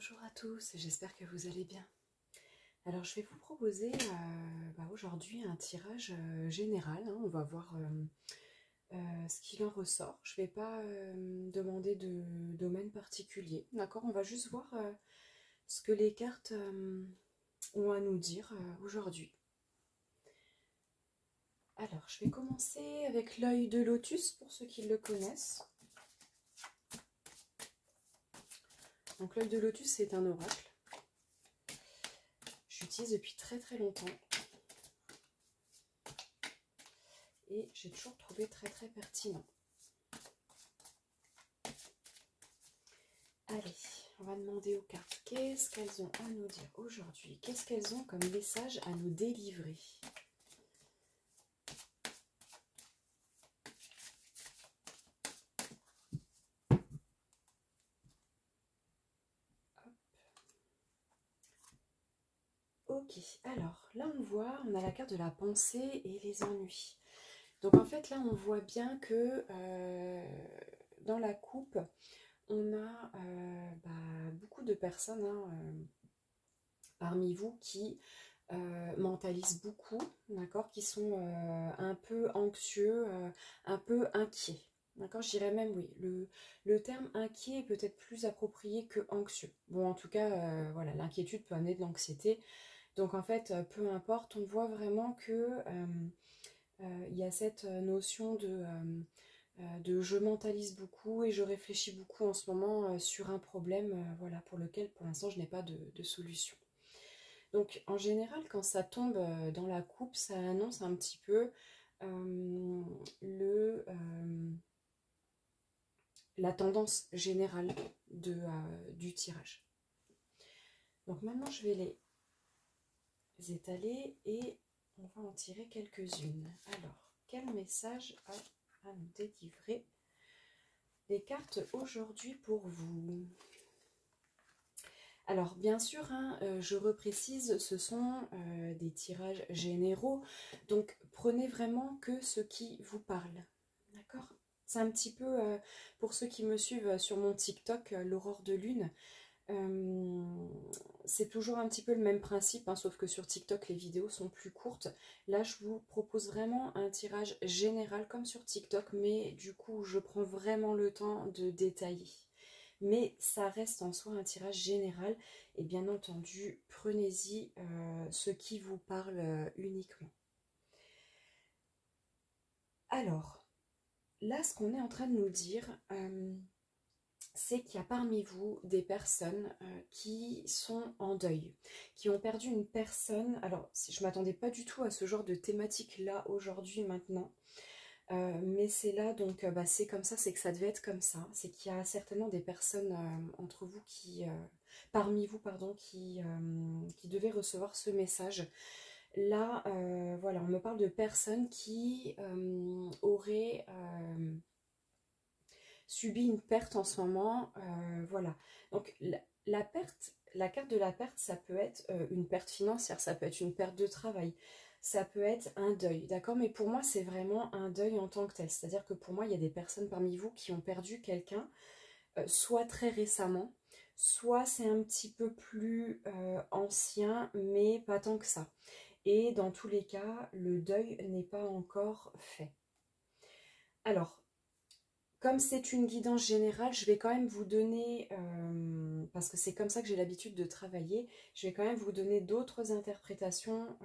Bonjour à tous, j'espère que vous allez bien. Alors je vais vous proposer aujourd'hui un tirage général, hein. On va voir ce qu'il en ressort. Je ne vais pas demander de domaine particulier, d'accord? On va juste voir ce que les cartes ont à nous dire aujourd'hui. Alors je vais commencer avec l'œil de lotus pour ceux qui le connaissent. Donc l'œil de lotus, c'est un oracle. J'utilise depuis très très longtemps. Et j'ai toujours trouvé très très pertinent. Allez, on va demander aux cartes qu'est-ce qu'elles ont à nous dire aujourd'hui. Qu'est-ce qu'elles ont comme message à nous délivrer? Ok, alors là on a la carte de la pensée et les ennuis. Donc en fait là on voit bien que dans la coupe on a beaucoup de personnes parmi vous qui mentalisent beaucoup, d'accord, qui sont un peu anxieux, un peu inquiets. D'accord, je dirais même oui, le terme inquiet est peut-être plus approprié que anxieux. Bon, en tout cas, voilà, l'inquiétude peut amener de l'anxiété. Donc en fait, peu importe, on voit vraiment que il y a cette notion de je mentalise beaucoup et je réfléchis beaucoup en ce moment sur un problème voilà, pour lequel pour l'instant je n'ai pas de solution. Donc en général, quand ça tombe dans la coupe, ça annonce un petit peu la tendance générale du tirage. Donc maintenant, je vais les étaler et on va en tirer quelques-unes. Alors, quel message à nous délivrer les cartes aujourd'hui pour vous? Alors bien sûr, hein, je reprécise, ce sont des tirages généraux, donc prenez vraiment que ce qui vous parle, d'accord? C'est un petit peu, pour ceux qui me suivent sur mon TikTok, l'aurore de lune, c'est toujours un petit peu le même principe, hein, sauf que sur TikTok les vidéos sont plus courtes. Là je vous propose vraiment un tirage général comme sur TikTok, mais du coup je prends vraiment le temps de détailler. Mais ça reste en soi un tirage général et bien entendu prenez-y ce qui vous parle uniquement. Alors là ce qu'on est en train de nous dire, c'est qu'il y a parmi vous des personnes qui sont en deuil, qui ont perdu une personne. Alors je ne m'attendais pas du tout à ce genre de thématique là aujourd'hui maintenant. Mais c'est là, donc c'est comme ça, c'est que ça devait être comme ça. C'est qu'il y a certainement des personnes entre vous parmi vous, pardon, qui devaient recevoir ce message. Là, voilà, on me parle de personnes qui auraient subi une perte en ce moment. Voilà. Donc la perte, la carte de la perte, ça peut être une perte financière, ça peut être une perte de travail. Ça peut être un deuil, d'accord? Mais pour moi, c'est vraiment un deuil en tant que tel. C'est-à-dire que pour moi, il y a des personnes parmi vous qui ont perdu quelqu'un, soit très récemment, soit c'est un petit peu plus ancien, mais pas tant que ça. Et dans tous les cas, le deuil n'est pas encore fait. Alors, comme c'est une guidance générale, je vais quand même vous donner, parce que c'est comme ça que j'ai l'habitude de travailler, je vais quand même vous donner d'autres interprétations,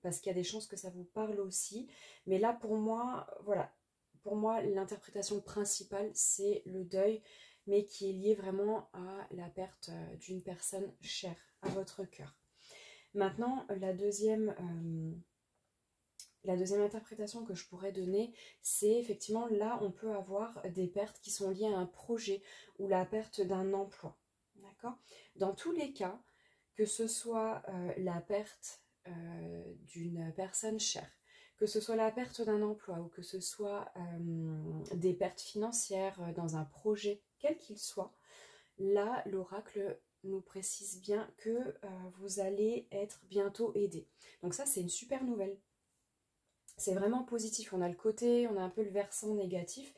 parce qu'il y a des chances que ça vous parle aussi. Mais là, pour moi, voilà, pour moi, l'interprétation principale, c'est le deuil, mais qui est lié vraiment à la perte d'une personne chère à votre cœur. Maintenant, la deuxième interprétation que je pourrais donner, c'est effectivement là on peut avoir des pertes qui sont liées à un projet ou la perte d'un emploi. D'accord? Dans tous les cas, que ce soit la perte d'une personne chère, que ce soit la perte d'un emploi ou que ce soit des pertes financières dans un projet, quel qu'il soit, là l'oracle nous précise bien que vous allez être bientôt aidé. Donc ça c'est une super nouvelle. C'est vraiment positif, on a le côté, on a un peu le versant négatif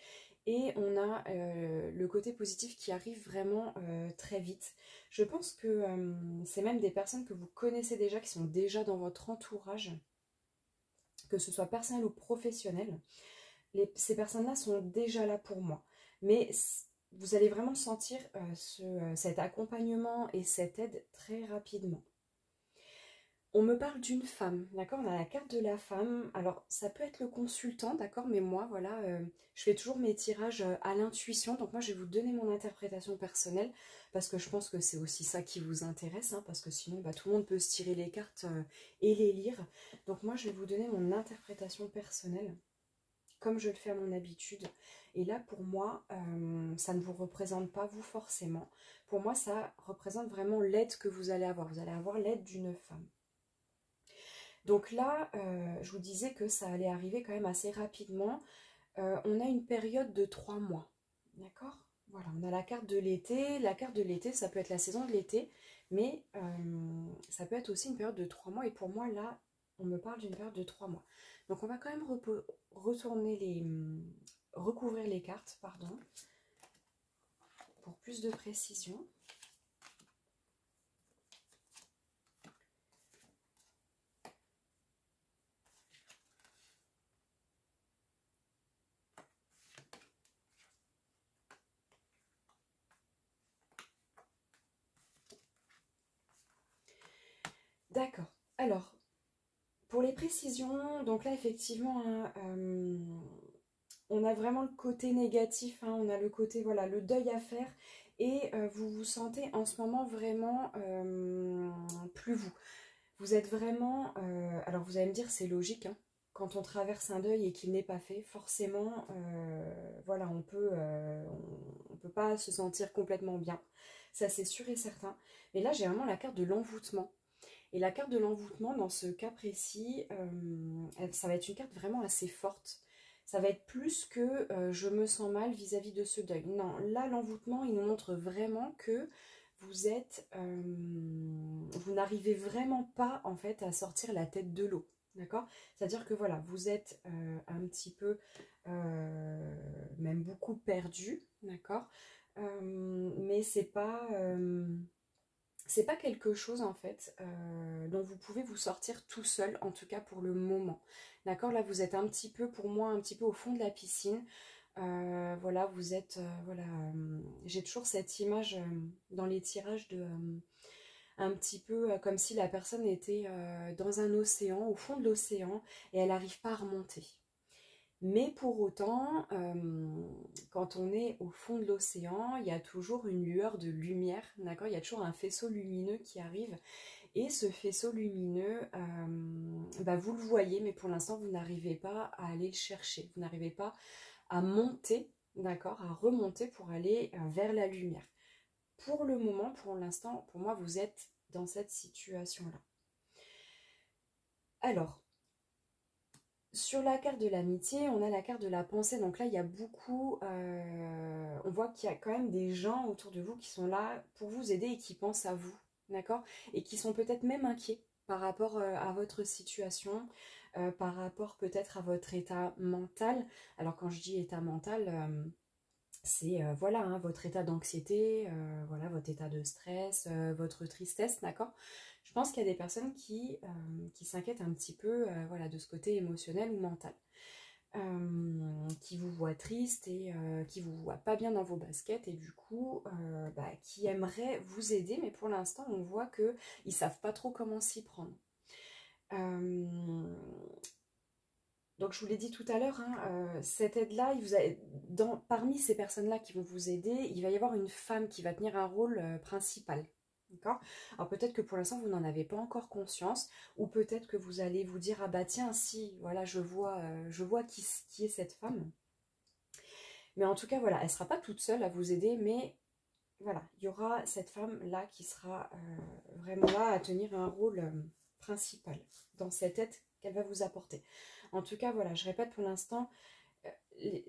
et on a le côté positif qui arrive vraiment très vite. Je pense que c'est même des personnes que vous connaissez déjà, qui sont déjà dans votre entourage, que ce soit personnel ou professionnel. Ces personnes-là sont déjà là pour moi. Mais vous allez vraiment sentir cet accompagnement et cette aide très rapidement. On me parle d'une femme, d'accord? On a la carte de la femme. Alors, ça peut être le consultant, d'accord? Mais moi, voilà, je fais toujours mes tirages à l'intuition. Donc moi, je vais vous donner mon interprétation personnelle parce que je pense que c'est aussi ça qui vous intéresse, hein, parce que sinon, bah, tout le monde peut se tirer les cartes et les lire. Donc moi, je vais vous donner mon interprétation personnelle comme je le fais à mon habitude. Et là, pour moi, ça ne vous représente pas vous forcément. Pour moi, ça représente vraiment l'aide que vous allez avoir. Vous allez avoir l'aide d'une femme. Donc là, je vous disais que ça allait arriver quand même assez rapidement. On a une période de 3 mois. D'accord? Voilà, on a la carte de l'été. La carte de l'été, ça peut être la saison de l'été, mais ça peut être aussi une période de 3 mois. Et pour moi, là, on me parle d'une période de 3 mois. Donc on va quand même retourner recouvrir les cartes, pardon, pour plus de précision. D'accord. Alors, pour les précisions, donc là, effectivement, hein, on a vraiment le côté négatif, hein, on a le côté, voilà, le deuil à faire. Et vous vous sentez en ce moment vraiment plus vous. Vous êtes vraiment... alors vous allez me dire, c'est logique, hein, quand on traverse un deuil et qu'il n'est pas fait, forcément, voilà, on peut pas se sentir complètement bien. Ça, c'est sûr et certain. Mais là, j'ai vraiment la carte de l'envoûtement. Et la carte de l'envoûtement, dans ce cas précis, ça va être une carte vraiment assez forte. Ça va être plus que je me sens mal vis-à-vis de ce deuil. Non, là, l'envoûtement, il nous montre vraiment que vous êtes, vous n'arrivez vraiment pas en fait à sortir la tête de l'eau. D'accord? C'est-à-dire que voilà, vous êtes un petit peu, même beaucoup perdu, d'accord? Mais c'est pas quelque chose en fait dont vous pouvez vous sortir tout seul, en tout cas pour le moment. D'accord? Là, vous êtes un petit peu, pour moi, un petit peu au fond de la piscine. Voilà, vous êtes, voilà, j'ai toujours cette image dans les tirages de un petit peu comme si la personne était dans un océan, au fond de l'océan, et elle n'arrive pas à remonter. Mais pour autant, quand on est au fond de l'océan, il y a toujours une lueur de lumière, d'accord? Il y a toujours un faisceau lumineux qui arrive. Et ce faisceau lumineux, bah vous le voyez, mais pour l'instant, vous n'arrivez pas à aller le chercher. Vous n'arrivez pas à monter, d'accord? À remonter pour aller vers la lumière. Pour le moment, pour l'instant, pour moi, vous êtes dans cette situation-là. Alors, sur la carte de l'amitié, on a la carte de la pensée. Donc là, il y a beaucoup... on voit qu'il y a quand même des gens autour de vous qui sont là pour vous aider et qui pensent à vous. D'accord? Et qui sont peut-être même inquiets par rapport à votre situation, par rapport peut-être à votre état mental. Alors quand je dis état mental, c'est voilà, hein, votre état d'anxiété, voilà, votre état de stress, votre tristesse, d'accord? Je pense qu'il y a des personnes qui s'inquiètent un petit peu voilà, de ce côté émotionnel ou mental, qui vous voient triste et qui vous voient pas bien dans vos baskets et du coup bah, qui aimeraient vous aider, mais pour l'instant on voit qu'ils ne savent pas trop comment s'y prendre. Donc je vous l'ai dit tout à l'heure, hein, cette aide-là, parmi ces personnes-là qui vont vous aider, il va y avoir une femme qui va tenir un rôle principal. D'accord? Alors peut-être que pour l'instant vous n'en avez pas encore conscience, ou peut-être que vous allez vous dire ah bah tiens si, voilà je vois qui est cette femme. Mais en tout cas voilà, elle ne sera pas toute seule à vous aider, mais voilà, il y aura cette femme-là qui sera vraiment là à tenir un rôle principal dans cette aide qu'elle va vous apporter. En tout cas, voilà, je répète pour l'instant,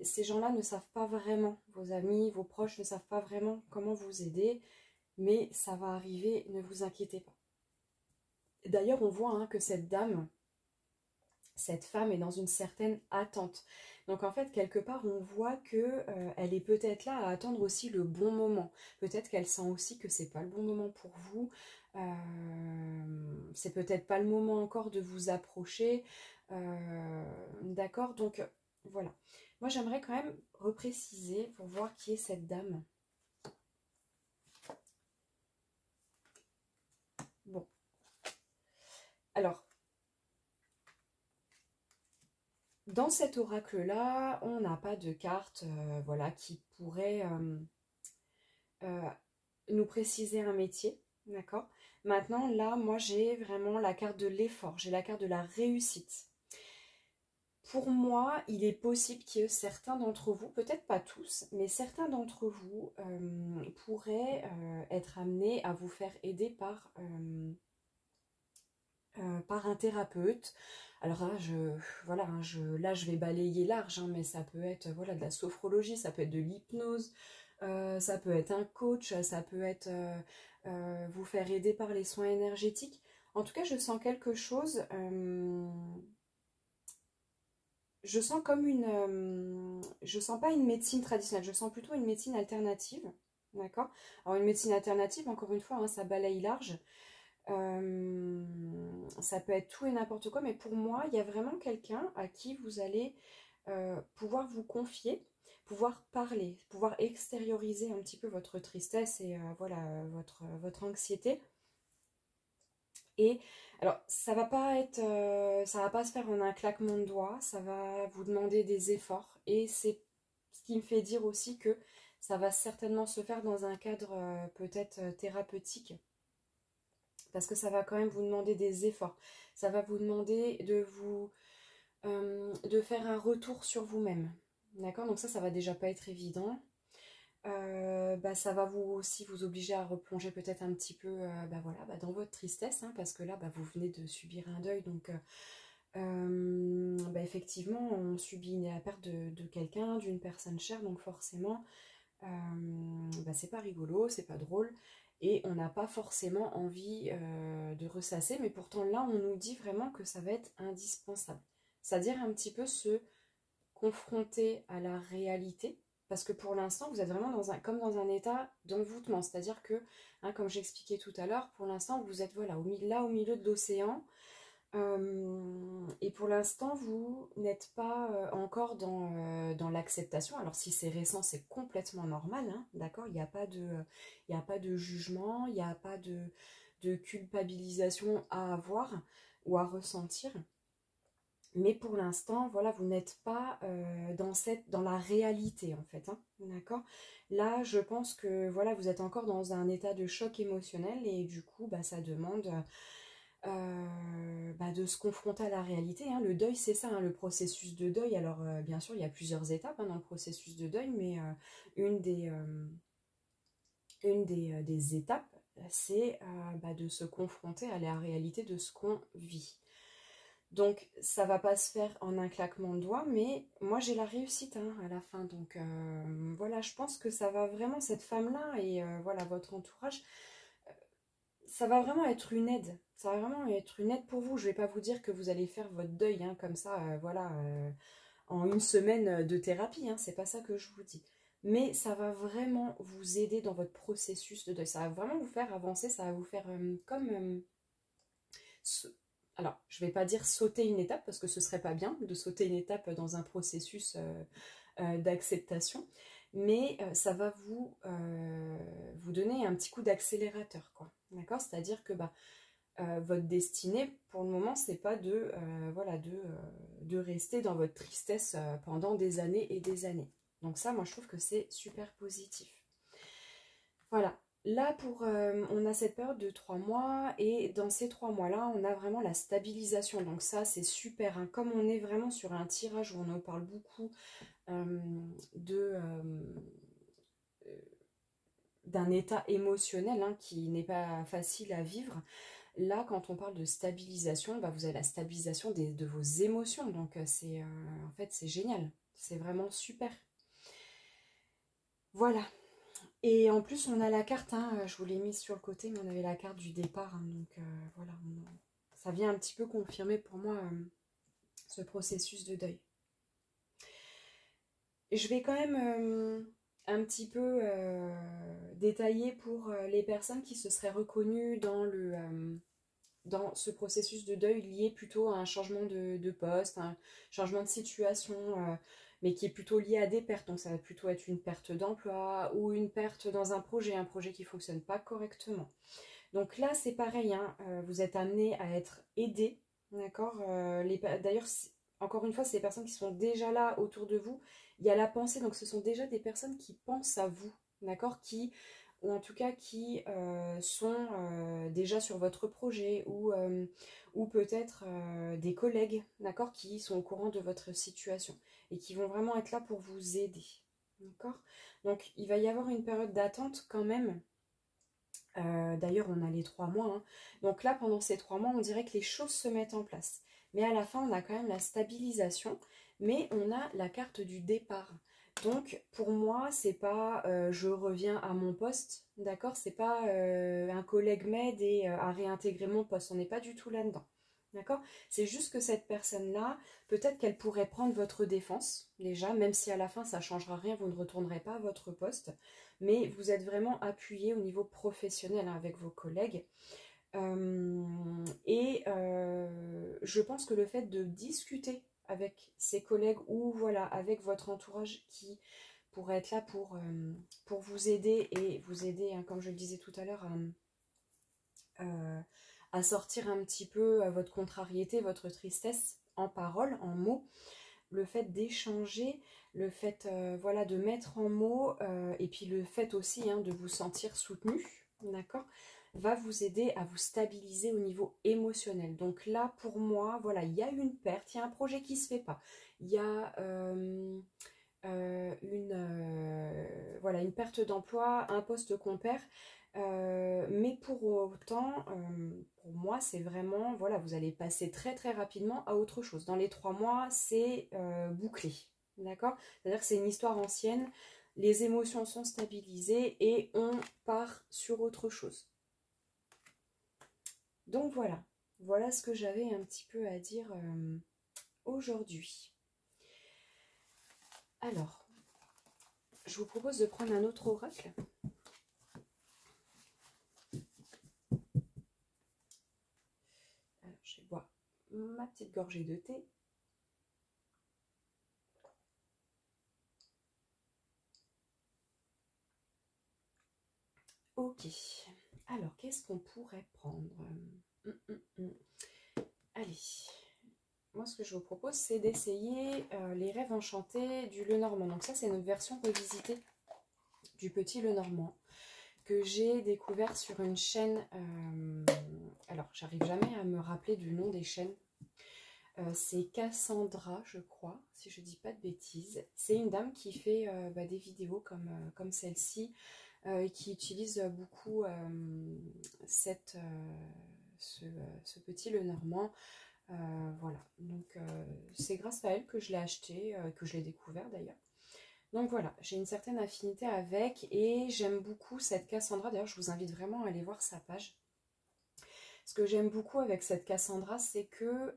ces gens-là ne savent pas vraiment, vos amis, vos proches ne savent pas vraiment comment vous aider, mais ça va arriver, ne vous inquiétez pas. D'ailleurs, on voit hein, que cette dame, cette femme est dans une certaine attente. Donc en fait, quelque part, on voit que elle est peut-être là à attendre aussi le bon moment. Peut-être qu'elle sent aussi que c'est pas le bon moment pour vous. C'est peut-être pas le moment encore de vous approcher. D'accord? Donc voilà. Moi, j'aimerais quand même repréciser pour voir qui est cette dame. Bon. Alors, dans cet oracle-là, on n'a pas de carte voilà, qui pourrait euh, nous préciser un métier, d'accord? Maintenant, là, moi, j'ai vraiment la carte de l'effort, j'ai la carte de la réussite. Pour moi, il est possible que certains d'entre vous, peut-être pas tous, mais certains d'entre vous pourraient être amenés à vous faire aider par un thérapeute. Alors là, voilà, hein, là, je vais balayer large, hein, mais ça peut être voilà, de la sophrologie, ça peut être de l'hypnose, ça peut être un coach, ça peut être vous faire aider par les soins énergétiques. En tout cas, je sens quelque chose, je sens comme je sens pas une médecine traditionnelle, je sens plutôt une médecine alternative, d'accord? Alors une médecine alternative, encore une fois, hein, ça balaye large. Ça peut être tout et n'importe quoi, mais pour moi, il y a vraiment quelqu'un à qui vous allez pouvoir vous confier, pouvoir parler, pouvoir extérioriser un petit peu votre tristesse et voilà, votre anxiété. Et alors, ça va pas se faire en un claquement de doigts, ça va vous demander des efforts. Et c'est ce qui me fait dire aussi que ça va certainement se faire dans un cadre peut-être thérapeutique parce que ça va quand même vous demander des efforts. Ça va vous demander de faire un retour sur vous-même. D'accord? Donc ça va déjà pas être évident. Ça va vous aussi vous obliger à replonger peut-être un petit peu voilà, dans votre tristesse, hein, parce que là, vous venez de subir un deuil. Donc effectivement, on subit la perte de quelqu'un, d'une personne chère, donc forcément, c'est pas rigolo, c'est pas drôle. Et on n'a pas forcément envie de ressasser, mais pourtant là, on nous dit vraiment que ça va être indispensable. C'est-à-dire un petit peu se confronter à la réalité, parce que pour l'instant, vous êtes vraiment comme dans un état d'envoûtement. C'est-à-dire que, hein, comme j'expliquais tout à l'heure, pour l'instant, vous êtes voilà, au milieu de l'océan, et pour l'instant, vous n'êtes pas encore dans l'acceptation. Alors si c'est récent, c'est complètement normal, hein, d'accord? Il y a pas de jugement, il n'y a pas de culpabilisation à avoir ou à ressentir. Mais pour l'instant, voilà, vous n'êtes pas dans la réalité, en fait, hein, d'accord? Là, je pense que voilà, vous êtes encore dans un état de choc émotionnel et du coup, ça demande de se confronter à la réalité, hein. Le deuil, c'est ça, hein, le processus de deuil. Alors, bien sûr, il y a plusieurs étapes, hein, dans le processus de deuil, mais des étapes, c'est de se confronter à la réalité de ce qu'on vit. Donc, ça va pas se faire en un claquement de doigts, mais moi, j'ai la réussite, hein, à la fin. Donc, voilà, je pense que ça va vraiment, cette femme-là et voilà, votre entourage, ça va vraiment être une aide. Ça va vraiment être une aide pour vous. Je vais pas vous dire que vous allez faire votre deuil, hein, comme ça, voilà, en une semaine de thérapie, hein, c'est pas ça que je vous dis. Mais ça va vraiment vous aider dans votre processus de deuil. Ça va vraiment vous faire avancer, ça va vous faire comme... alors, je vais pas dire sauter une étape, parce que ce serait pas bien de sauter une étape dans un processus d'acceptation, mais ça va vous donner un petit coup d'accélérateur, quoi. D'accord? C'est-à-dire que votre destinée, pour le moment, c'est pas de rester dans votre tristesse pendant des années et des années. Donc ça, moi, je trouve que c'est super positif. Voilà. Là, on a cette période de 3 mois et dans ces 3 mois-là, on a vraiment la stabilisation. Donc ça, c'est super, hein. Comme on est vraiment sur un tirage où on en parle beaucoup euh, d'un état émotionnel, hein, qui n'est pas facile à vivre. Là, quand on parle de stabilisation, vous avez la stabilisation de vos émotions. Donc en fait, c'est génial. C'est vraiment super. Voilà. Et en plus, on a la carte, hein, je vous l'ai mise sur le côté, mais on avait la carte du départ. Hein, donc voilà, ça vient un petit peu confirmer pour moi ce processus de deuil. Et je vais quand même un petit peu détailler pour les personnes qui se seraient reconnues dans ce processus de deuil lié plutôt à un changement de poste, un changement de situation, mais qui est plutôt lié à des pertes. Donc ça va plutôt être une perte d'emploi ou une perte dans un projet qui ne fonctionne pas correctement. Donc là, c'est pareil, hein, vous êtes amené à être aidé, d'accord. D'ailleurs, encore une fois, c'est les personnes qui sont déjà là autour de vous. Il y a la pensée, donc ce sont déjà des personnes qui pensent à vous, d'accord, ou en tout cas qui sont déjà sur votre projet, ou peut-être des collègues, d'accord, qui sont au courant de votre situation et qui vont vraiment être là pour vous aider, d'accord. Donc il va y avoir une période d'attente quand même. D'ailleurs, on a les 3 mois, hein. Donc là, pendant ces 3 mois, on dirait que les choses se mettent en place. Mais à la fin, on a quand même la stabilisation, mais on a la carte du départ. Donc, pour moi, c'est pas je reviens à mon poste, d'accord? C'est pas un collègue m'aide et à réintégrer mon poste. On n'est pas du tout là-dedans. D'accord? C'est juste que cette personne-là, peut-être qu'elle pourrait prendre votre défense, déjà, même si à la fin ça ne changera rien, vous ne retournerez pas à votre poste, mais vous êtes vraiment appuyé au niveau professionnel, hein, avec vos collègues. Je pense que le fait de discuter avec ses collègues ou voilà, avec votre entourage qui pourrait être là pour vous aider et vous aider, hein, comme je le disais tout à l'heure, à sortir un petit peu votre contrariété, votre tristesse en paroles, en mots. Le fait d'échanger, le fait voilà, de mettre en mots, et puis le fait aussi, hein, de vous sentir soutenu, d'accord, va vous aider à vous stabiliser au niveau émotionnel. Donc là, pour moi, voilà, il y a une perte, il y a un projet qui ne se fait pas, il y a voilà, une perte d'emploi, un poste qu'on perd. Mais pour autant, pour moi, c'est vraiment, voilà, vous allez passer très très rapidement à autre chose. Dans les 3 mois, c'est bouclé, d'accord? C'est-à-dire que c'est une histoire ancienne, les émotions sont stabilisées et on part sur autre chose. Donc voilà, voilà ce que j'avais un petit peu à dire aujourd'hui. Alors, je vous propose de prendre un autre oracle. Alors, je vais boire ma petite gorgée de thé. Ok, alors qu'est-ce qu'on pourrait prendre? Allez, moi ce que je vous propose c'est d'essayer les rêves enchantés du Lenormand. Donc ça c'est une version revisitée du petit Lenormand que j'ai découvert sur une chaîne. Alors j'arrive jamais à me rappeler du nom des chaînes. C'est Cassandra, je crois, si je dis pas de bêtises. C'est une dame qui fait des vidéos comme celle-ci, qui utilise beaucoup ce petit Lenormand. Voilà, donc c'est grâce à elle que je l'ai acheté, que je l'ai découvert d'ailleurs. Donc voilà, j'ai une certaine affinité avec et j'aime beaucoup cette Cassandra. D'ailleurs, je vous invite vraiment à aller voir sa page. Ce que j'aime beaucoup avec cette Cassandra, c'est que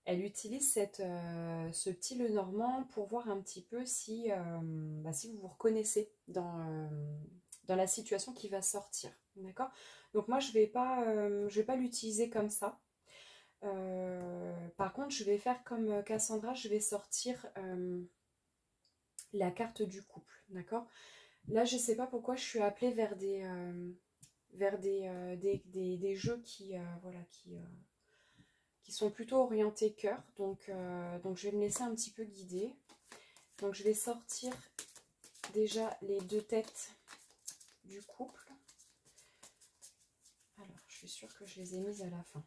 elle utilise ce petit Lenormand pour voir un petit peu si vous vous reconnaissez dans la situation qui va sortir. D'accord? Donc moi, je vais pas l'utiliser comme ça. Par contre, je vais faire comme Cassandra, je vais sortir la carte du couple. D'accord? Là, je ne sais pas pourquoi je suis appelée vers des jeux qui sont plutôt orientés cœur. Donc je vais me laisser un petit peu guider. Donc je vais sortir déjà les 2 têtes du couple. Alors, je suis sûre que je les ai mises à la fin.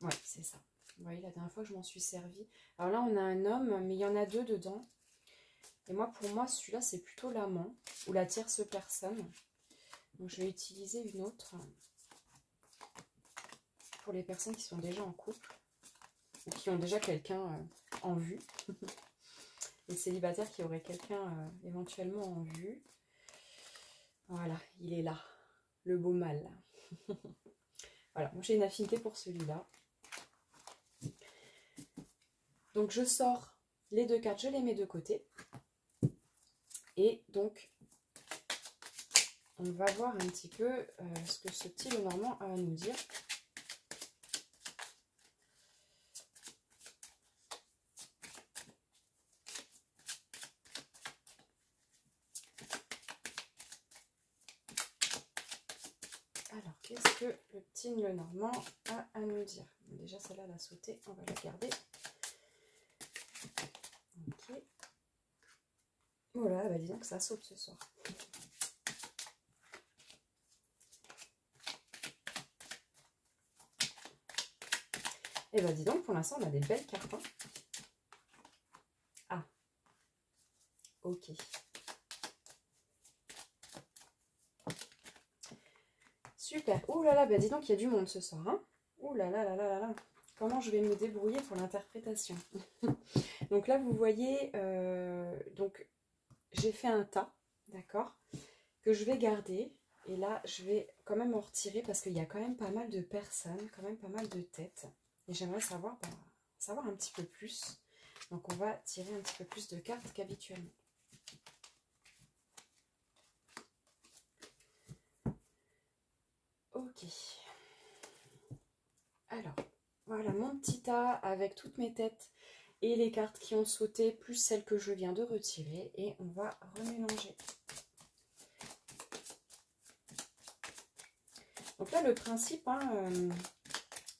Ouais, c'est ça. Vous voyez, la dernière fois, je m'en suis servie. Alors là, on a un homme, mais il y en a 2 dedans. Et moi, pour moi, celui-là, c'est plutôt l'amant ou la tierce personne. Donc, je vais utiliser une autre pour les personnes qui sont déjà en couple ou qui ont déjà quelqu'un en vue. Les célibataires qui auraient quelqu'un éventuellement en vue. Voilà, il est là, le beau mâle. Voilà, moi j'ai une affinité pour celui-là. Donc je sors les deux cartes, je les mets de côté. Et donc, on va voir un petit peu ce que ce petit Lenormand a à nous dire. Alors, qu'est-ce que le petit Lenormand a à nous dire? Déjà, celle-là, elle a sauté, on va la garder. Ok. Voilà, bah dis donc que ça saute ce soir. Et bah dis donc, pour l'instant, on a des belles cartes. Hein. Ah. Ok. Super. Ouh là là, bah dis donc, il y a du monde ce soir. Hein. Ouh là là là là là là. Comment je vais me débrouiller pour l'interprétation? Donc là, vous voyez, donc j'ai fait un tas, d'accord, que je vais garder. Et là, je vais quand même en retirer parce qu'il y a quand même pas mal de personnes, quand même pas mal de têtes. Et j'aimerais savoir, savoir un petit peu plus. Donc on va tirer un petit peu plus de cartes qu'habituellement. Ok. Alors, voilà mon petit tas avec toutes mes têtes et les cartes qui ont sauté, plus celles que je viens de retirer. Et on va remélanger. Donc là, le principe hein,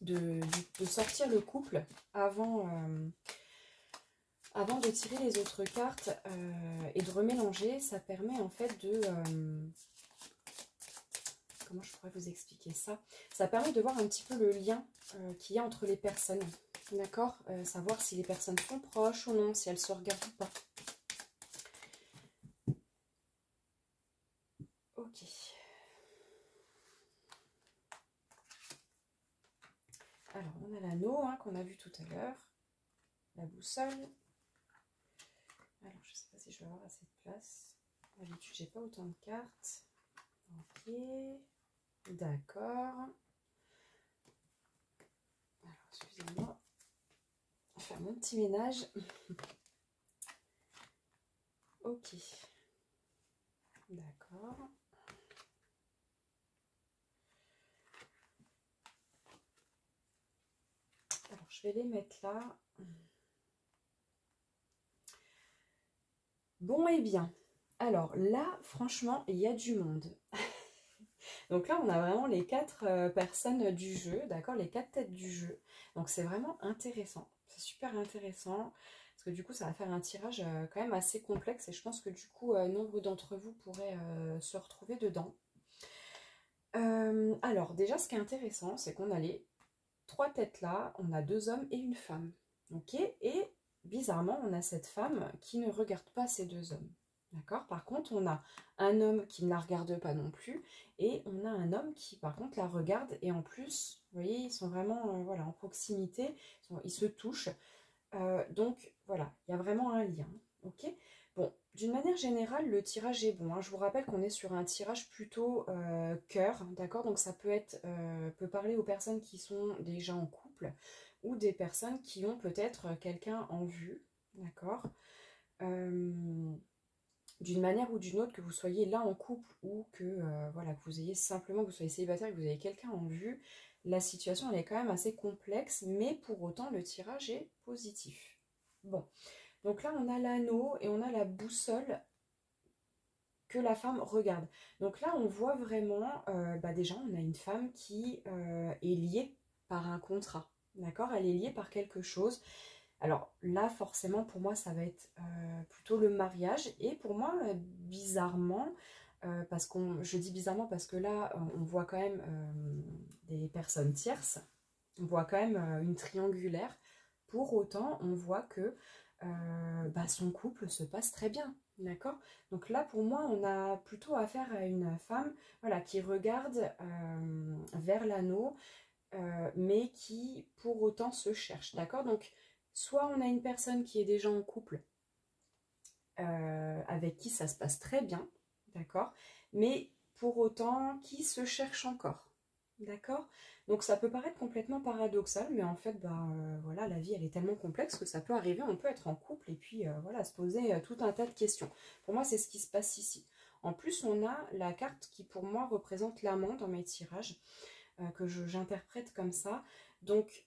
de sortir le couple avant, avant de tirer les autres cartes et de remélanger, ça permet en fait de... comment je pourrais vous expliquer ça? Ça permet de voir un petit peu le lien qu'il y a entre les personnes. D'accord, savoir si les personnes sont proches ou non, si elles se regardent ou pas. Ok. Alors, on a l'anneau hein, qu'on a vu tout à l'heure. La boussole. Alors, je ne sais pas si je vais avoir assez de place. D'habitude, j'ai pas autant de cartes. Ok. D'accord. Alors, excusez-moi. On va faire mon petit ménage. Ok. D'accord. Alors, je vais les mettre là. Bon, et bien. Alors, là, franchement, il y a du monde. Donc là, on a vraiment les 4 personnes du jeu, d'accord? Les 4 têtes du jeu. Donc, c'est vraiment intéressant. C'est super intéressant. Parce que du coup, ça va faire un tirage quand même assez complexe. Et je pense que du coup, nombre d'entre vous pourraient se retrouver dedans. Alors, déjà, ce qui est intéressant, c'est qu'on a les 3 têtes là. On a 2 hommes et une femme. Ok? Et bizarrement, on a cette femme qui ne regarde pas ces 2 hommes. D'accord? Par contre, on a un homme qui ne la regarde pas non plus. Et on a un homme qui, par contre, la regarde. Et en plus, vous voyez, ils sont vraiment voilà, en proximité. Ils se touchent. Donc, voilà, il y a vraiment un lien. Ok? Bon, d'une manière générale, le tirage est bon. Hein. Je vous rappelle qu'on est sur un tirage plutôt cœur. D'accord? Donc, ça peut être, peut parler aux personnes qui sont déjà en couple ou des personnes qui ont peut-être quelqu'un en vue. D'accord? D'une manière ou d'une autre, que vous soyez là en couple ou que, voilà, que vous ayez simplement, que vous soyez célibataire et que vous avez quelqu'un en vue, la situation elle est quand même assez complexe, mais pour autant le tirage est positif. Bon, donc là on a l'anneau et on a la boussole que la femme regarde. Donc là on voit vraiment, déjà on a une femme qui est liée par un contrat, d'accord? Elle est liée par quelque chose. Alors là, forcément, pour moi, ça va être plutôt le mariage. Et pour moi, bizarrement, parce je dis bizarrement parce que là, on voit quand même des personnes tierces. On voit quand même une triangulaire. Pour autant, on voit que son couple se passe très bien. D'accord? Donc là, pour moi, on a plutôt affaire à une femme voilà, qui regarde vers l'anneau, mais qui pour autant se cherche. D'accord? Donc, soit on a une personne qui est déjà en couple, avec qui ça se passe très bien, d'accord, mais pour autant qui se cherche encore, d'accord? Donc ça peut paraître complètement paradoxal, mais en fait, bah, voilà, la vie, elle est tellement complexe que ça peut arriver, on peut être en couple et puis voilà, se poser tout un tas de questions. Pour moi, c'est ce qui se passe ici. En plus, on a la carte qui, pour moi, représente l'amant dans mes tirages, que j'interprète comme ça. Donc,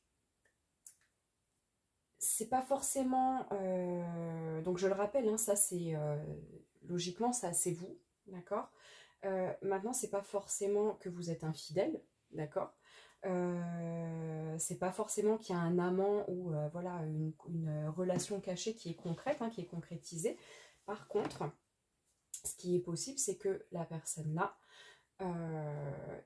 c'est pas forcément... donc, je le rappelle, hein, ça, c'est... logiquement, ça, c'est vous, d'accord? Maintenant, c'est pas forcément que vous êtes infidèle, d'accord? C'est pas forcément qu'il y a un amant ou voilà, une relation cachée qui est concrète, hein, qui est concrétisée. Par contre, ce qui est possible, c'est que la personne-là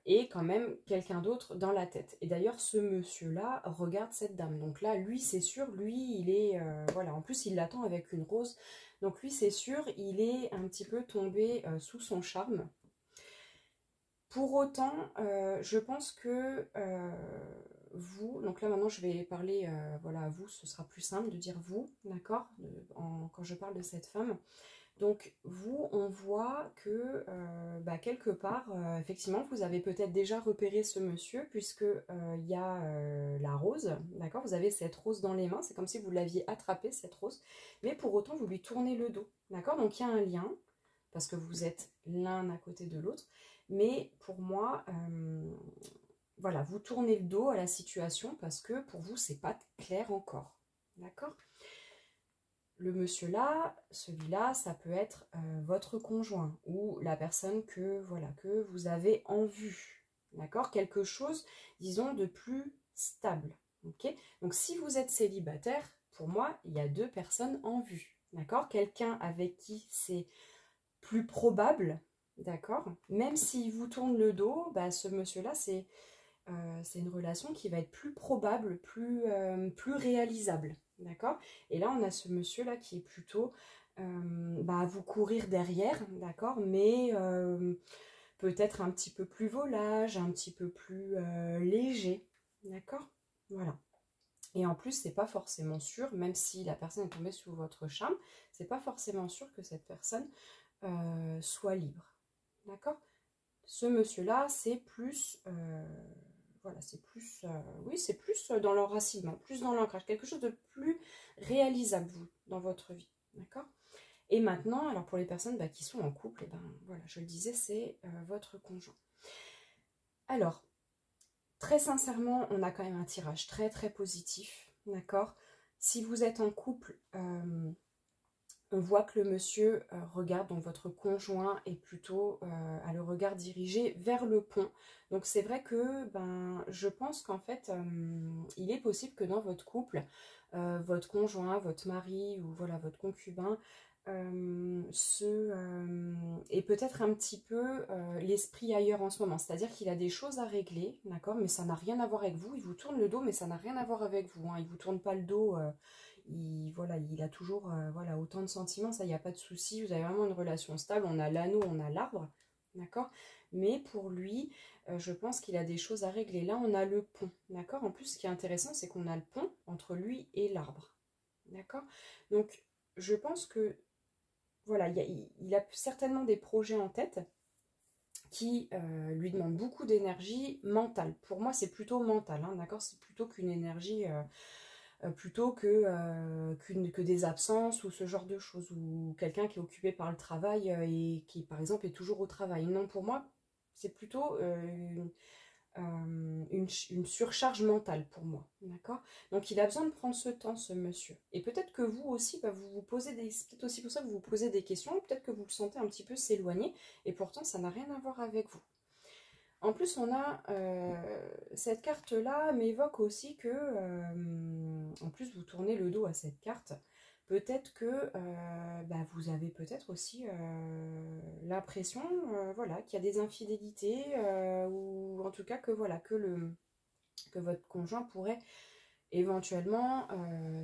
ait quand même quelqu'un d'autre dans la tête. Et d'ailleurs, ce monsieur-là regarde cette dame. Donc là, lui, c'est sûr, lui, il est... voilà, en plus, il l'attend avec une rose. Donc lui, c'est sûr, il est un petit peu tombé sous son charme. Pour autant, je pense que vous, donc là maintenant je vais parler voilà, à vous, ce sera plus simple de dire vous, d'accord, quand je parle de cette femme. Donc vous, on voit que bah, quelque part, effectivement, vous avez peut-être déjà repéré ce monsieur, puisque il y a la rose, d'accord, vous avez cette rose dans les mains, c'est comme si vous l'aviez attrapée, cette rose, mais pour autant vous lui tournez le dos, d'accord, donc il y a un lien, parce que vous êtes l'un à côté de l'autre, mais pour moi, voilà, vous tournez le dos à la situation parce que pour vous, c'est pas clair encore. D'accord? Le monsieur là, celui-là, ça peut être votre conjoint ou la personne que, voilà, que vous avez en vue. D'accord? Quelque chose, disons, de plus stable. Ok? Donc si vous êtes célibataire, pour moi, il y a deux personnes en vue. D'accord? Quelqu'un avec qui c'est plus probable, d'accord? Même s'il vous tourne le dos, bah, ce monsieur-là, c'est une relation qui va être plus probable, plus réalisable, d'accord? Et là, on a ce monsieur-là qui est plutôt bah, à vous courir derrière, d'accord? Mais peut-être un petit peu plus volage, un petit peu plus léger, d'accord? Voilà. Et en plus, c'est pas forcément sûr, même si la personne est tombée sous votre charme, c'est pas forcément sûr que cette personne soit libre. D'accord? Ce monsieur-là, c'est plus... voilà, c'est plus... oui, c'est plus dans l'enracinement, plus dans l'ancrage, quelque chose de plus réalisable, vous, dans votre vie. D'accord? Et maintenant, alors pour les personnes bah, qui sont en couple, et ben voilà, je le disais, c'est votre conjoint. Alors, très sincèrement, on a quand même un tirage très très positif. D'accord? Si vous êtes en couple... on voit que le monsieur regarde, donc votre conjoint est plutôt à le regard dirigé vers le pont. Donc c'est vrai que ben, je pense qu'en fait, il est possible que dans votre couple, votre conjoint, votre mari ou voilà votre concubin ait peut-être un petit peu l'esprit ailleurs en ce moment. C'est-à-dire qu'il a des choses à régler, d'accord, mais ça n'a rien à voir avec vous. Il vous tourne le dos, mais ça n'a rien à voir avec vous. Hein. Il ne vous tourne pas le dos... voilà, il a toujours voilà, autant de sentiments, ça, il n'y a pas de souci. Vous avez vraiment une relation stable. On a l'anneau, on a l'arbre, d'accord? Mais pour lui, je pense qu'il a des choses à régler. Là, on a le pont, d'accord? En plus, ce qui est intéressant, c'est qu'on a le pont entre lui et l'arbre, d'accord? Donc, je pense que, voilà, il a certainement des projets en tête qui lui demandent beaucoup d'énergie mentale. Pour moi, c'est plutôt mental, hein, d'accord? C'est plutôt qu'une énergie... plutôt que des absences ou ce genre de choses, ou quelqu'un qui est occupé par le travail et qui, par exemple, est toujours au travail. Non, pour moi, c'est plutôt une surcharge mentale pour moi, d'accord? Donc, il a besoin de prendre ce temps, ce monsieur. Et peut-être que vous aussi, bah, vous vous posez des... C'est peut-être aussi pour ça que vous vous posez des questions, peut-être que vous le sentez un petit peu s'éloigner, et pourtant, ça n'a rien à voir avec vous. En plus, on a cette carte-là m'évoque aussi que, en plus, vous tournez le dos à cette carte. Peut-être que bah, vous avez peut-être aussi l'impression voilà, qu'il y a des infidélités ou en tout cas que, voilà, que votre conjoint pourrait éventuellement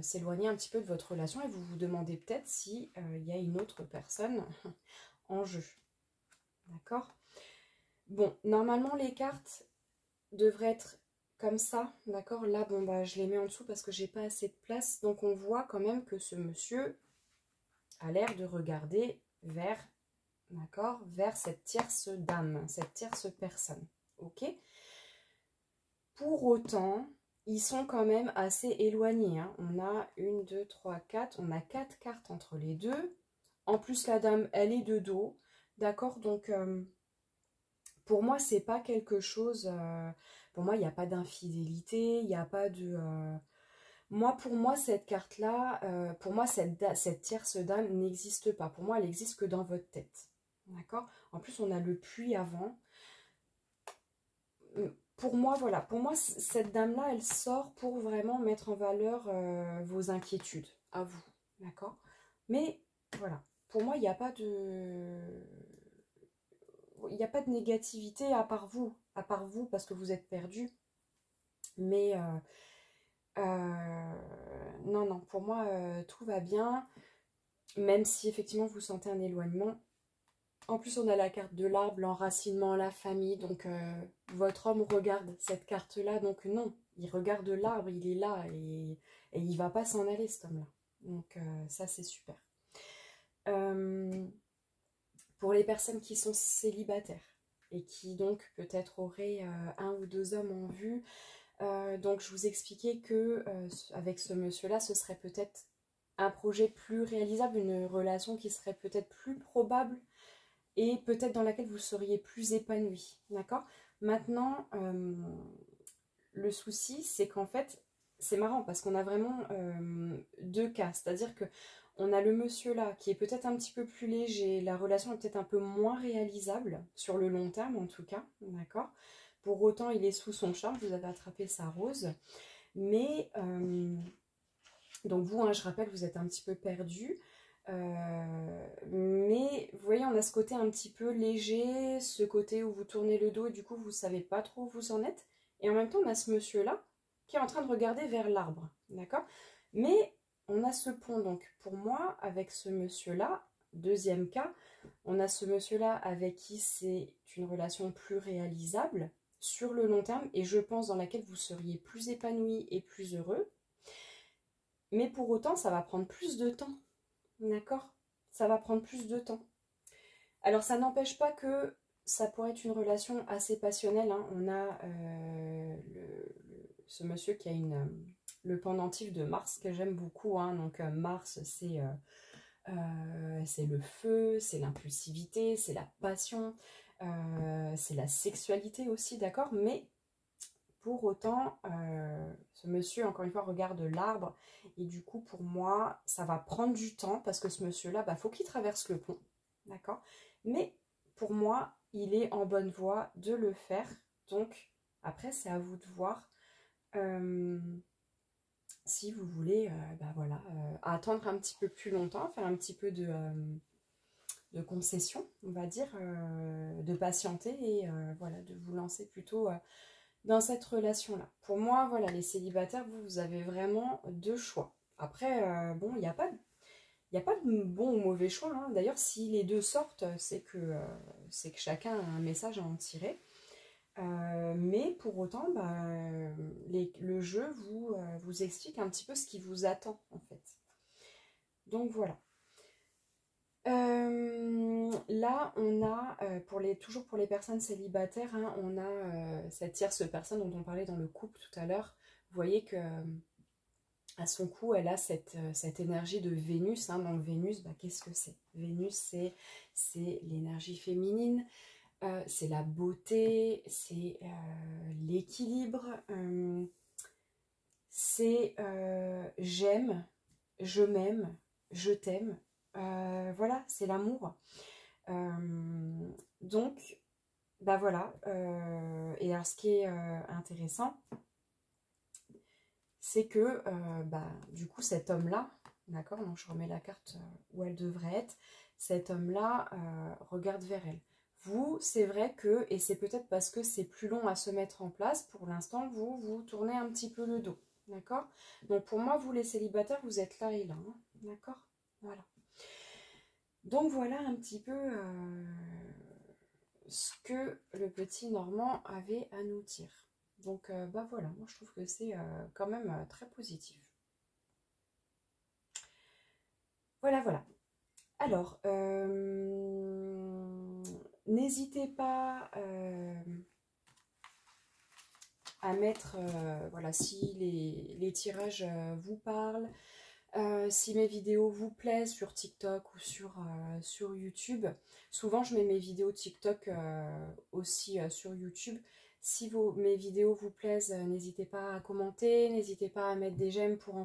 s'éloigner un petit peu de votre relation et vous vous demandez peut-être s'il y a une autre personne en jeu. D'accord ? Bon, normalement, les cartes devraient être comme ça, d'accord? Là, bon, bah, je les mets en dessous parce que j'ai pas assez de place. Donc, on voit quand même que ce monsieur a l'air de regarder vers, d'accord? Vers cette tierce dame, cette tierce personne, ok? Pour autant, ils sont quand même assez éloignés, hein. On a 1, 2, 3, 4. On a 4 cartes entre les deux. En plus, la dame, elle est de dos. D'accord? Donc, pour moi, c'est pas quelque chose... pour moi, il n'y a pas d'infidélité, il n'y a pas de... pour moi, cette carte-là, pour moi, cette tierce dame n'existe pas. Pour moi, elle n'existe que dans votre tête. D'accord? En plus, on a le puits avant. Pour moi, voilà. Pour moi, cette dame-là, elle sort pour vraiment mettre en valeur vos inquiétudes à vous. D'accord? Mais, voilà. Pour moi, il n'y a pas de... Il n'y a pas de négativité à part vous, parce que vous êtes perdu. Mais non, non, pour moi, tout va bien, même si effectivement vous sentez un éloignement. En plus, on a la carte de l'arbre, l'enracinement, la famille, donc votre homme regarde cette carte-là, donc non, il regarde l'arbre, il est là, et il va pas s'en aller, cet homme-là. Donc ça, c'est super. Pour les personnes qui sont célibataires, et qui donc peut-être auraient un ou deux hommes en vue, donc je vous expliquais que avec ce monsieur-là, ce serait peut-être un projet plus réalisable, une relation qui serait peut-être plus probable et peut-être dans laquelle vous seriez plus épanoui. D'accord? Maintenant, le souci, c'est qu'en fait, c'est marrant parce qu'on a vraiment deux cas. C'est-à-dire que on a le monsieur là qui est peut-être un petit peu plus léger, la relation est peut-être un peu moins réalisable, sur le long terme en tout cas, d'accord? Pour autant, il est sous son charme, vous avez attrapé sa rose. Mais, donc vous, hein, je rappelle, vous êtes un petit peu perdu. Mais vous voyez, on a ce côté un petit peu léger, ce côté où vous tournez le dos et du coup, vous ne savez pas trop où vous en êtes. Et en même temps, on a ce monsieur-là qui est en train de regarder vers l'arbre, d'accord? Mais on a ce pont, donc pour moi, avec ce monsieur-là, deuxième cas, on a ce monsieur-là avec qui c'est une relation plus réalisable sur le long terme et je pense dans laquelle vous seriez plus épanoui et plus heureux. Mais pour autant, ça va prendre plus de temps, d'accord? Ça va prendre plus de temps. Alors ça n'empêche pas que ça pourrait être une relation assez passionnelle, hein. On a ce monsieur qui a le pendentif de Mars que j'aime beaucoup, hein. Donc Mars, c'est le feu, c'est l'impulsivité, c'est la passion, c'est la sexualité aussi, d'accord? Mais pour autant, ce monsieur, encore une fois, regarde l'arbre. Et du coup, pour moi, ça va prendre du temps parce que ce monsieur-là, bah, faut qu'il traverse le pont. D'accord? Mais pour moi, il est en bonne voie de le faire. Donc, après, c'est à vous de voir si vous voulez bah, voilà, attendre un petit peu plus longtemps, faire un petit peu de concession, on va dire, de patienter et voilà, de vous lancer plutôt dans cette relation-là. Pour moi, voilà, les célibataires, vous avez vraiment deux choix. Après, bon, il n'y a pas de bon ou mauvais choix, hein. D'ailleurs, si les deux sortent, c'est que chacun a un message à en tirer. Mais pour autant, bah, le jeu vous explique un petit peu ce qui vous attend, en fait. Donc, voilà. Là, on a, toujours pour les personnes célibataires, hein, on a cette tierce personne dont on parlait dans le couple tout à l'heure. Vous voyez que à son cou, elle a cette énergie de Vénus, hein. Donc Vénus, bah, qu'est-ce que c'est? Vénus, c'est l'énergie féminine, c'est la beauté, c'est l'équilibre, c'est j'aime, je m'aime, je t'aime. Voilà, c'est l'amour. Donc, bah voilà. Et alors, ce qui est intéressant, c'est que, bah, du coup, cet homme-là, d'accord, donc je remets la carte où elle devrait être, cet homme-là regarde vers elle. Vous, c'est vrai que, et c'est peut-être parce que c'est plus long à se mettre en place, pour l'instant, vous tournez un petit peu le dos, d'accord? Donc pour moi, vous les célibataires, vous êtes là et là, hein, d'accord? Voilà. Donc voilà un petit peu ce que le petit Normand avait à nous dire. Donc bah voilà, moi je trouve que c'est quand même très positif. Voilà, voilà. Alors, n'hésitez pas à mettre, voilà, si les tirages vous parlent, si mes vidéos vous plaisent sur TikTok ou sur YouTube. Souvent je mets mes vidéos TikTok aussi sur YouTube. Si mes vidéos vous plaisent, n'hésitez pas à commenter, n'hésitez pas à mettre des j'aime pour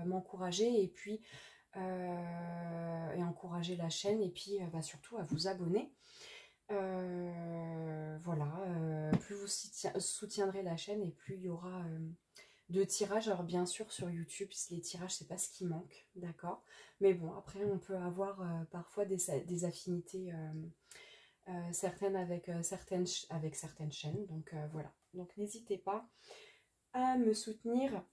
m'encourager, et puis et encourager la chaîne, et puis bah, surtout à vous abonner. Voilà, plus vous soutiendrez la chaîne, et plus il y aura de tirages. Alors bien sûr sur YouTube, les tirages c'est pas ce qui manque, d'accord, mais bon, après on peut avoir parfois des affinités certaines avec certaines chaînes, donc voilà, donc n'hésitez pas à me soutenir,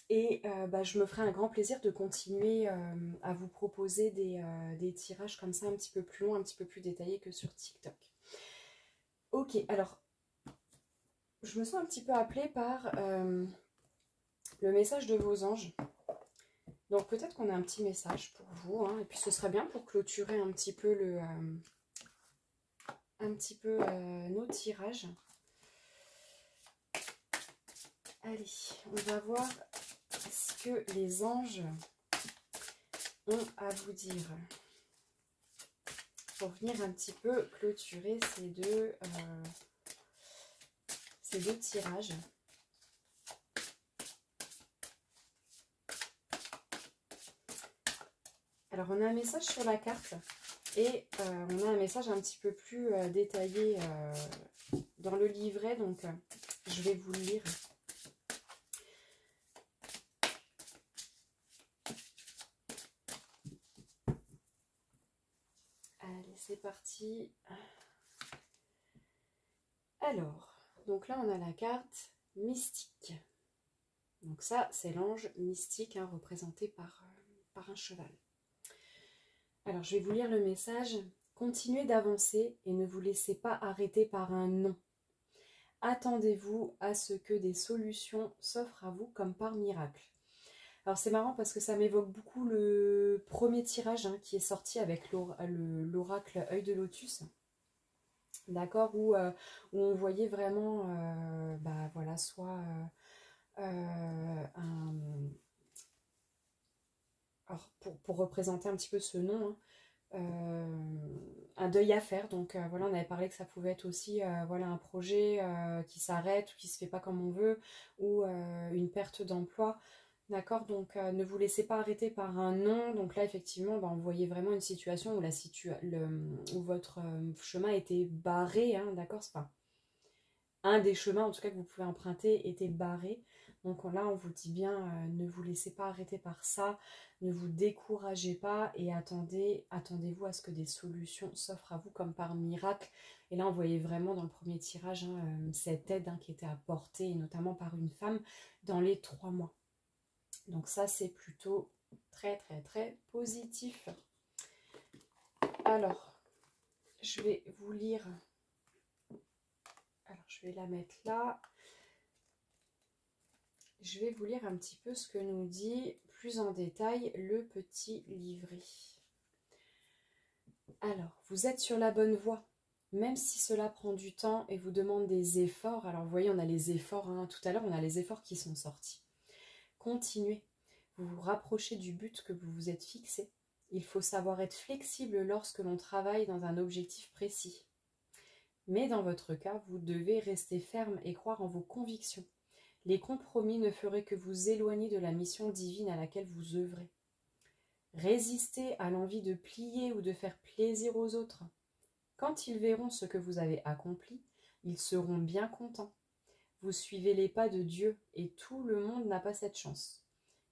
et bah, je me ferai un grand plaisir de continuer à vous proposer des tirages comme ça un petit peu plus longs, un petit peu plus détaillés que sur TikTok. Ok, alors je me sens un petit peu appelée par le message de vos anges. Donc peut-être qu'on a un petit message pour vous, hein, et puis ce serait bien pour clôturer un petit peu nos tirages. Allez, on va voir ce que les anges ont à vous dire pour venir un petit peu clôturer ces deux tirages. Alors on a un message sur la carte, et on a un message un petit peu plus détaillé dans le livret, donc je vais vous le lire. Allez, c'est parti. Alors, donc là on a la carte mystique. Donc ça, c'est l'ange mystique, hein, représenté par un cheval. Alors, je vais vous lire le message. Continuez d'avancer et ne vous laissez pas arrêter par un non. Attendez-vous à ce que des solutions s'offrent à vous comme par miracle. Alors, c'est marrant parce que ça m'évoque beaucoup le premier tirage, hein, qui est sorti avec l'oracle œil de lotus. D'accord, où on voyait vraiment, bah voilà, soit alors pour représenter un petit peu ce nom, hein, un deuil à faire. Donc voilà, on avait parlé que ça pouvait être aussi voilà, un projet qui s'arrête ou qui se fait pas comme on veut, ou une perte d'emploi. D'accord, donc ne vous laissez pas arrêter par un non. Donc là, effectivement, bah, on voyait vraiment une situation où, où votre chemin était barré, hein, d'accord, c'est pas un des chemins en tout cas que vous pouvez emprunter était barré. Donc là, on vous dit bien, ne vous laissez pas arrêter par ça, ne vous découragez pas, et attendez-vous à ce que des solutions s'offrent à vous comme par miracle. Et là, on voyait vraiment dans le premier tirage, hein, cette aide, hein, qui était apportée, et notamment par une femme, dans les 3 mois. Donc ça, c'est plutôt très très très positif. Alors, je vais vous lire. Alors, je vais la mettre là. Je vais vous lire un petit peu ce que nous dit plus en détail le petit livret. Alors, vous êtes sur la bonne voie, même si cela prend du temps et vous demande des efforts. Alors, vous voyez, on a les efforts, hein, tout à l'heure, on a les efforts qui sont sortis. Continuez, vous vous rapprochez du but que vous vous êtes fixé. Il faut savoir être flexible lorsque l'on travaille dans un objectif précis. Mais dans votre cas, vous devez rester ferme et croire en vos convictions. Les compromis ne feraient que vous éloigner de la mission divine à laquelle vous œuvrez. Résistez à l'envie de plier ou de faire plaisir aux autres. Quand ils verront ce que vous avez accompli, ils seront bien contents. Vous suivez les pas de Dieu et tout le monde n'a pas cette chance.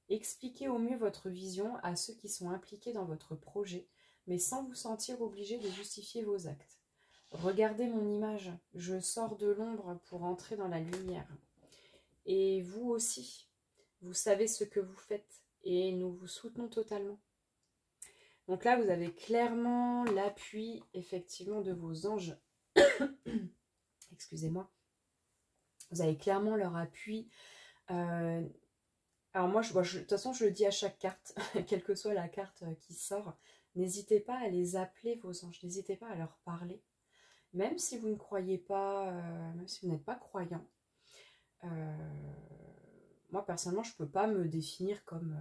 Expliquez au mieux votre vision à ceux qui sont impliqués dans votre projet, mais sans vous sentir obligé de justifier vos actes. Regardez mon image, je sors de l'ombre pour entrer dans la lumière. Et vous aussi, vous savez ce que vous faites et nous vous soutenons totalement. Donc là, vous avez clairement l'appui, effectivement, de vos anges. Excusez-moi. Vous avez clairement leur appui. Alors moi, de toute façon, je le dis à chaque carte, quelle que soit la carte qui sort, n'hésitez pas à les appeler, vos anges. N'hésitez pas à leur parler. Même si vous ne croyez pas, même si vous n'êtes pas croyant. moi personnellement, je ne peux pas me définir comme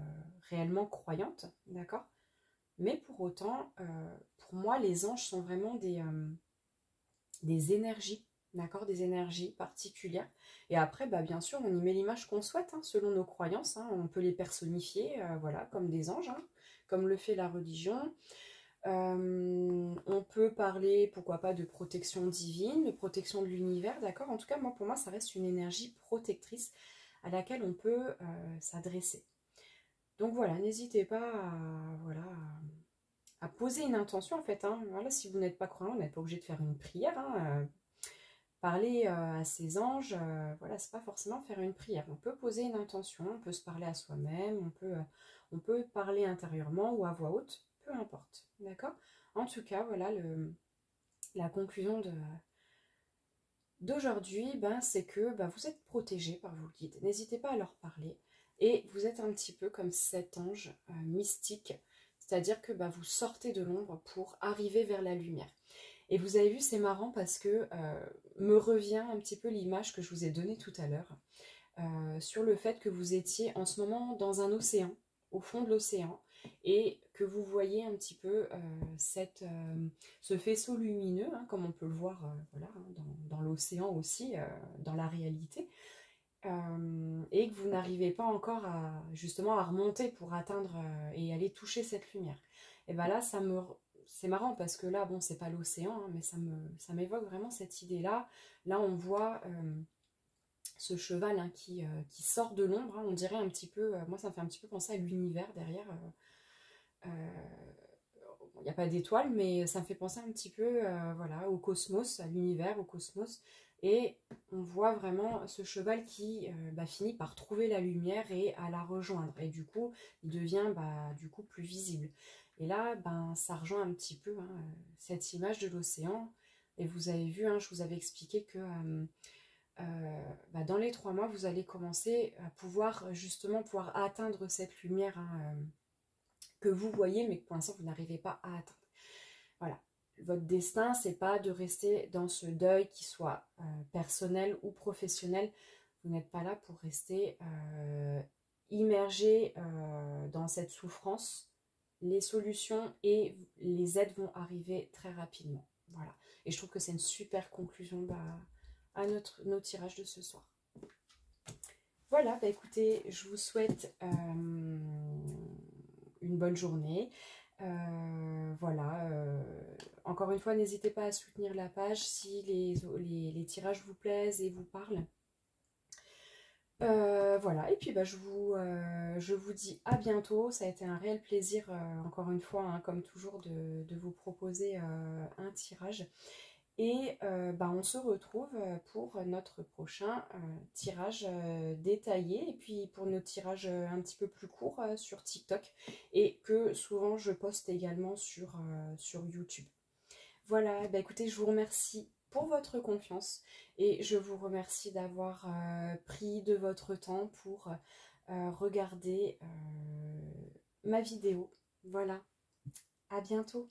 réellement croyante, d'accord? Mais pour autant, pour moi, les anges sont vraiment des énergies, d'accord? Des énergies particulières. Et après, bah, bien sûr, on y met l'image qu'on souhaite, hein, selon nos croyances, hein. On peut les personnifier, voilà, comme des anges, hein, comme le fait la religion. On peut parler, pourquoi pas, de protection divine, de protection de l'univers, d'accord? En tout cas, moi, pour moi, ça reste une énergie protectrice à laquelle on peut s'adresser. Donc voilà, n'hésitez pas voilà, à poser une intention, en fait, hein. Voilà, si vous n'êtes pas croyant, vous n'êtes pas obligé de faire une prière, hein. Parler à ces anges, voilà, c'est pas forcément faire une prière. On peut poser une intention, on peut se parler à soi-même, on peut parler intérieurement ou à voix haute, peu importe, d'accord? En tout cas, voilà, la conclusion d'aujourd'hui, ben, c'est que ben, vous êtes protégés par vos guides. N'hésitez pas à leur parler. Et vous êtes un petit peu comme cet ange mystique, c'est-à-dire que ben, vous sortez de l'ombre pour arriver vers la lumière. Et vous avez vu, c'est marrant parce que me revient un petit peu l'image que je vous ai donnée tout à l'heure sur le fait que vous étiez en ce moment dans un océan, au fond de l'océan, et que vous voyez un petit peu ce faisceau lumineux, hein, comme on peut le voir voilà, hein, dans l'océan aussi, dans la réalité, et que vous n'arrivez pas encore justement à remonter pour atteindre et aller toucher cette lumière. Et bien là, c'est marrant parce que là, bon, c'est pas l'océan, hein, mais ça m'évoque vraiment cette idée-là. Là, on voit ce cheval hein, qui sort de l'ombre, hein, on dirait un petit peu, moi ça me fait un petit peu penser à l'univers derrière. Il n'y a pas d'étoiles, mais ça me fait penser un petit peu voilà, au cosmos, à l'univers, au cosmos. Et on voit vraiment ce cheval qui finit par trouver la lumière et à la rejoindre. Et du coup, il devient du coup plus visible. Et là, ça rejoint un petit peu hein, cette image de l'océan. Et vous avez vu, hein, je vous avais expliqué que dans les 3 mois, vous allez commencer à pouvoir justement pouvoir atteindre cette lumière hein, que vous voyez, mais que pour l'instant, vous n'arrivez pas à atteindre. Voilà. Votre destin, c'est pas de rester dans ce deuil qui soit personnel ou professionnel. Vous n'êtes pas là pour rester immergé dans cette souffrance. Les solutions et les aides vont arriver très rapidement. Voilà. Et je trouve que c'est une super conclusion à nos tirages de ce soir. Voilà, écoutez, je vous souhaite une bonne journée. Voilà, encore une fois, n'hésitez pas à soutenir la page si les tirages vous plaisent et vous parlent. Voilà, et puis je vous dis à bientôt. Ça a été un réel plaisir, encore une fois, hein, comme toujours, de vous proposer un tirage. Et on se retrouve pour notre prochain tirage détaillé et puis pour nos tirages un petit peu plus courts sur TikTok et que souvent je poste également sur YouTube. Voilà, écoutez, je vous remercie pour votre confiance et je vous remercie d'avoir pris de votre temps pour regarder ma vidéo. Voilà, à bientôt.